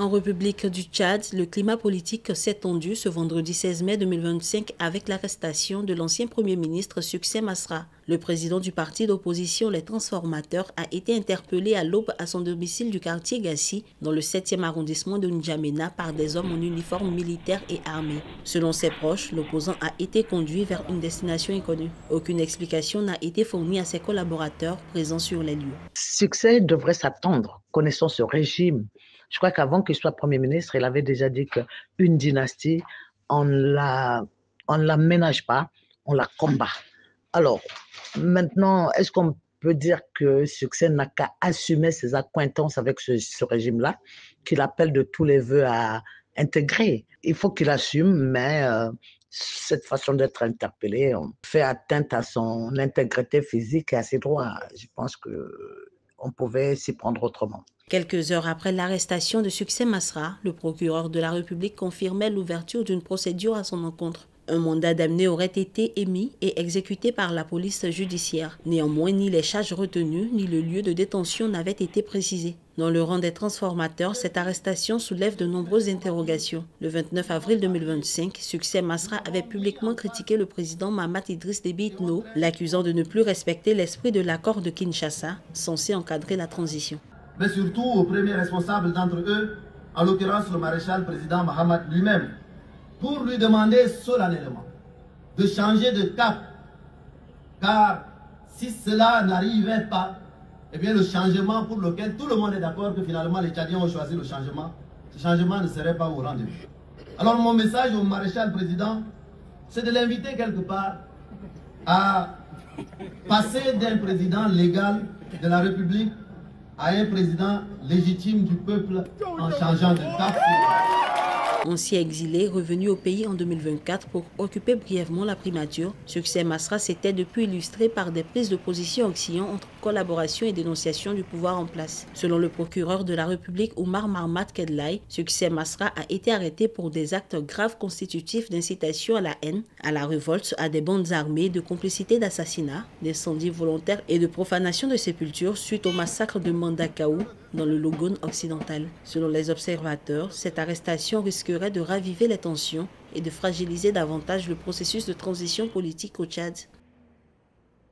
En République du Tchad, le climat politique s'est tendu ce vendredi 16 mai 2025 avec l'arrestation de l'ancien Premier ministre Succès Masra. Le président du parti d'opposition Les Transformateurs a été interpellé à l'aube à son domicile du quartier Gassi, dans le 7e arrondissement de N'Djamena, par des hommes en uniforme militaire et armés. Selon ses proches, l'opposant a été conduit vers une destination inconnue. Aucune explication n'a été fournie à ses collaborateurs présents sur les lieux. Succès devrait s'attendre, connaissant ce régime. Je crois qu'avant qu'il soit Premier ministre, il avait déjà dit qu'une dynastie, on la ménage pas, on la combat. Alors, maintenant, est-ce qu'on peut dire que Succès n'a qu'à assumer ses accointances avec ce régime-là, qu'il appelle de tous les vœux à intégrer? Il faut qu'il assume, mais cette façon d'être interpellé fait atteinte à son intégrité physique et à ses droits. Je pense qu'on pouvait s'y prendre autrement. Quelques heures après l'arrestation de Succès Masra, le procureur de la République confirmait l'ouverture d'une procédure à son encontre. Un mandat d'amener aurait été émis et exécuté par la police judiciaire. Néanmoins, ni les charges retenues, ni le lieu de détention n'avaient été précisés. Dans le rang des transformateurs, cette arrestation soulève de nombreuses interrogations. Le 29 avril 2025, Succès Masra avait publiquement critiqué le président Mahamat Idriss Déby Itno, l'accusant de ne plus respecter l'esprit de l'accord de Kinshasa, censé encadrer la transition. Mais surtout aux premiers responsables d'entre eux, en l'occurrence le maréchal président Mahamat lui-même, pour lui demander solennellement de changer de cap. Car si cela n'arrivait pas, eh bien le changement pour lequel tout le monde est d'accord que finalement les Tchadiens ont choisi le changement, ce changement ne serait pas au rendez-vous. Alors mon message au maréchal président, c'est de l'inviter quelque part à passer d'un président légal de la République à un président légitime du peuple en changeant de cap. Ancien exilé, revenu au pays en 2024 pour occuper brièvement la primature, Succès Masra s'était depuis illustré par des prises de position oscillant entre collaboration et dénonciation du pouvoir en place. Selon le procureur de la République Oumar Marmat Kedlaï, Succès Masra a été arrêté pour des actes graves constitutifs d'incitation à la haine, à la révolte, à des bandes armées, de complicité d'assassinat, d'incendie volontaire et de profanation de sépultures suite au massacre de Mandakaou dans le Logone occidental. Selon les observateurs, cette arrestation risquerait de raviver les tensions et de fragiliser davantage le processus de transition politique au Tchad.